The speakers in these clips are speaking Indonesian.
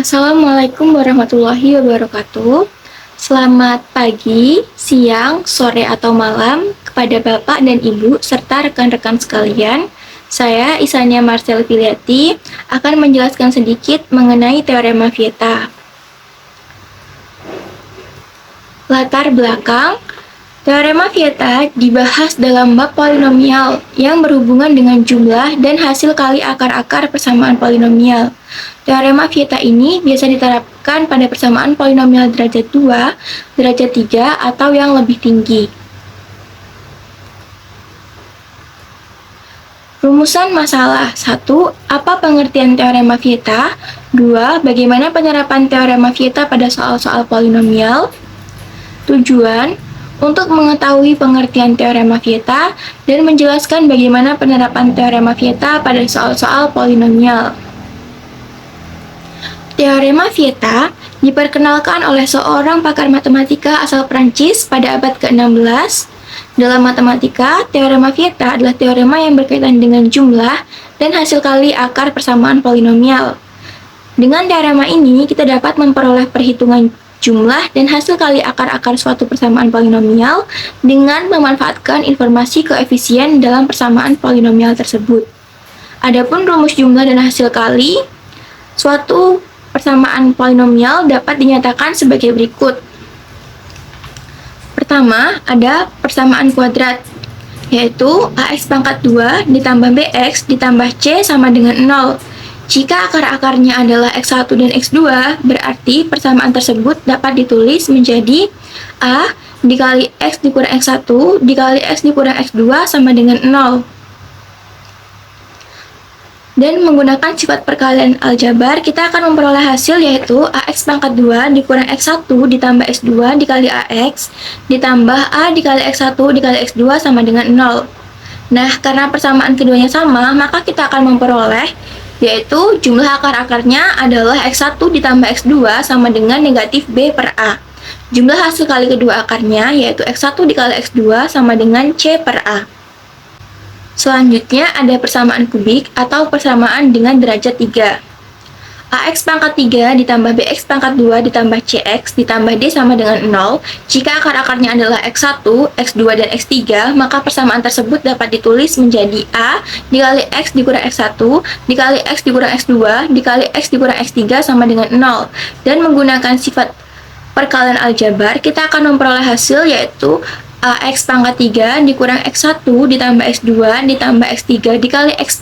Assalamualaikum warahmatullahi wabarakatuh. Selamat pagi, siang, sore, atau malam kepada Bapak dan Ibu serta rekan-rekan sekalian. Saya Isania Marcel Filiati akan menjelaskan sedikit mengenai teorema Vieta. Latar belakang teorema Vieta dibahas dalam bab polinomial yang berhubungan dengan jumlah dan hasil kali akar-akar persamaan polinomial. Teorema Vieta ini biasa diterapkan pada persamaan polinomial derajat 2, derajat 3, atau yang lebih tinggi. Rumusan masalah 1. Apa pengertian teorema Vieta? 2. Bagaimana penerapan teorema Vieta pada soal-soal polinomial? Tujuan untuk mengetahui pengertian teorema Vieta dan menjelaskan bagaimana penerapan teorema Vieta pada soal-soal polinomial. Teorema Vieta diperkenalkan oleh seorang pakar matematika asal Prancis pada abad ke-16. Dalam matematika, teorema Vieta adalah teorema yang berkaitan dengan jumlah dan hasil kali akar persamaan polinomial. Dengan teorema ini, kita dapat memperoleh perhitungan jumlah dan hasil kali akar-akar suatu persamaan polinomial dengan memanfaatkan informasi koefisien dalam persamaan polinomial tersebut. Adapun rumus jumlah dan hasil kali suatu persamaan polinomial dapat dinyatakan sebagai berikut. Pertama, ada persamaan kuadrat, yaitu ax pangkat 2 ditambah bx ditambah c sama dengan 0. Jika akar-akarnya adalah x1 dan x2, berarti persamaan tersebut dapat ditulis menjadi a dikali x dikurang x1 dikali x dikurang x2 sama dengan 0. Dan menggunakan sifat perkalian aljabar, kita akan memperoleh hasil yaitu ax pangkat 2 dikurang x1 ditambah x2 dikali ax ditambah a dikali x1 dikali x2 sama dengan 0. Nah, karena persamaan keduanya sama, maka kita akan memperoleh yaitu jumlah akar-akarnya adalah x1 ditambah x2 sama dengan negatif b per a. Jumlah hasil kali kedua akarnya yaitu x1 dikali x2 sama dengan c per a. Selanjutnya ada persamaan kubik atau persamaan dengan derajat 3. Ax pangkat 3 ditambah bx pangkat 2 ditambah cx ditambah d sama dengan 0. Jika akar-akarnya adalah x1, x2, dan x3, maka persamaan tersebut dapat ditulis menjadi a dikali x dikurang x1 dikali x dikurang x2 dikali x dikurang x3 sama dengan 0. Dan menggunakan sifat perkalian aljabar, kita akan memperoleh hasil yaitu ax pangkat 3 dikurang x1 ditambah x2 ditambah x3 dikali ax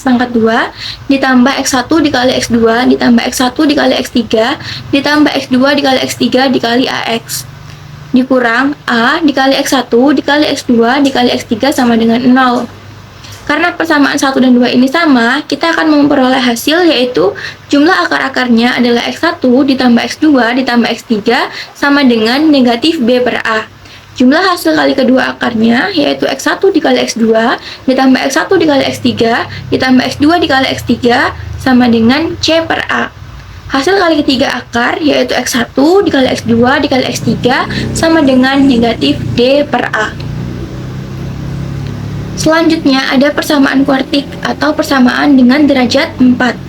pangkat 2 ditambah x1 dikali x2 ditambah x1 dikali x3 ditambah x2 dikali x3 dikali ax dikurang a dikali x1 dikali x2 dikali x3 sama dengan 0. Karena persamaan 1 dan 2 ini sama, kita akan memperoleh hasil yaitu jumlah akar-akarnya adalah x1 ditambah x2 ditambah x3 sama dengan negatif b per a. Jumlah hasil kali kedua akarnya yaitu x1 dikali x2 ditambah x1 dikali x3 ditambah x2 dikali x3 sama dengan c per a. Hasil kali ketiga akar yaitu x1 dikali x2 dikali x3 sama dengan negatif d per a. Selanjutnya ada persamaan kuartik atau persamaan dengan derajat 4.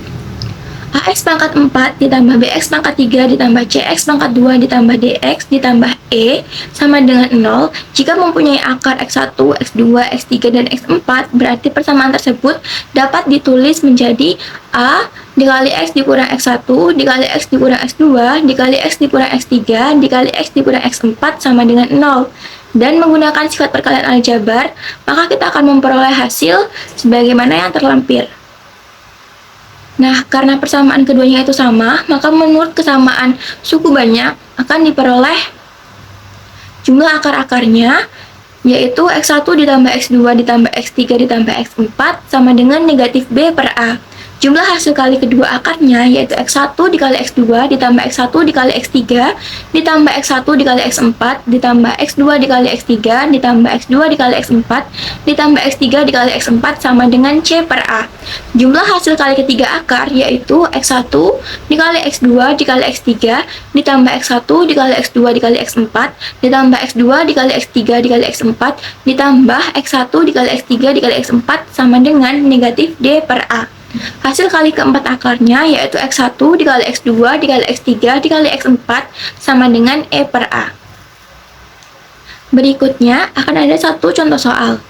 Ax pangkat 4 ditambah bx pangkat 3 ditambah cx pangkat 2 ditambah dx ditambah e sama dengan 0. Jika mempunyai akar x1, x2, x3, dan x4, berarti persamaan tersebut dapat ditulis menjadi a dikali x dikurang x1 dikali x dikurang x2 dikali x dikurang x3 dikali x dikurang x4 sama dengan 0. Dan menggunakan sifat perkalian aljabar, maka kita akan memperoleh hasil sebagaimana yang terlampir. Nah, karena persamaan keduanya itu sama, maka menurut kesamaan suku banyak akan diperoleh jumlah akar-akarnya yaitu x1 ditambah x2 ditambah x3 ditambah x4 sama dengan negatif b per a. Jumlah hasil kali kedua akarnya yaitu x1 dikali x2 ditambah x1 dikali x3 ditambah x1 dikali x4 ditambah x2 dikali x3 ditambah x2 dikali x4 ditambah x3 dikali x4 sama dengan c per a. Jumlah hasil kali ketiga akar yaitu x1 dikali x2 dikali x3 ditambah x1 dikali x2 dikali x4 ditambah x2 dikali x3 dikali x4 ditambah x1 dikali x3 dikali x4 sama dengan negatif d per a. Hasil kali keempat akarnya yaitu X1 dikali X2 dikali X3 dikali X4 sama dengan E per A. Berikutnya akan ada satu contoh soal.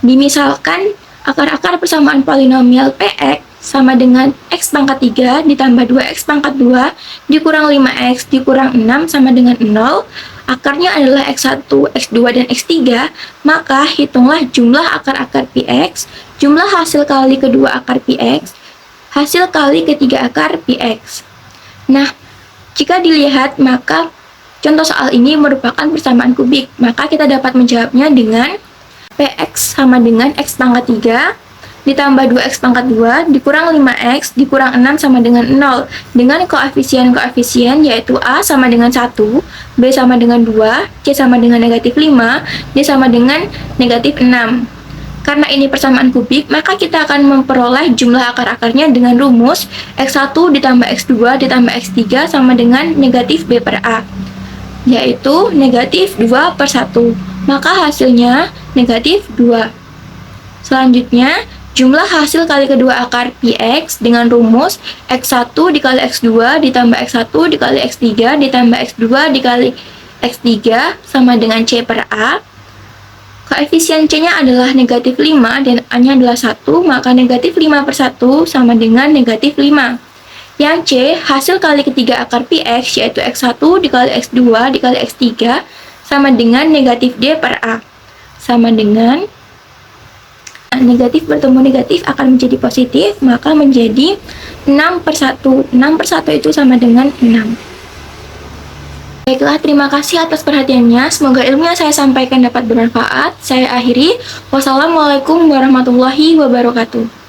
Dimisalkan akar-akar persamaan polinomial Px sama dengan X pangkat 3 ditambah 2X pangkat 2 dikurang 5X dikurang 6 sama dengan 0. Akarnya adalah X1, X2, dan X3, maka hitunglah jumlah akar-akar Px, jumlah hasil kali kedua akar Px, hasil kali ketiga akar Px. Nah, jika dilihat maka contoh soal ini merupakan persamaan kubik, maka kita dapat menjawabnya dengan Px sama dengan X pangkat 3 ditambah 2X pangkat 2 dikurang 5X dikurang 6 sama dengan 0 dengan koefisien-koefisien yaitu A sama dengan 1, B sama dengan 2, C sama dengan negatif 5, D sama dengan negatif 6. Karena ini persamaan kubik, maka kita akan memperoleh jumlah akar-akarnya dengan rumus X1 ditambah X2 ditambah X3 sama dengan negatif B per A, yaitu negatif 2 per 1. Maka hasilnya negatif 2. Selanjutnya, jumlah hasil kali kedua akar Px dengan rumus X1 dikali X2 ditambah X1 dikali X3 ditambah X2 dikali X3 sama dengan C per A. Koefisien C-nya adalah negatif 5 dan A-nya adalah 1, maka negatif 5 per 1 sama dengan negatif 5. Yang C, hasil kali ketiga akar Px yaitu X1 dikali X2 dikali X3 sama dengan negatif D per A. Sama dengan negatif bertemu negatif akan menjadi positif, maka menjadi 6 per 1. 6 per 1 itu sama dengan 6. Baiklah, terima kasih atas perhatiannya. Semoga ilmu yang saya sampaikan dapat bermanfaat. Saya akhiri. Wassalamualaikum warahmatullahi wabarakatuh.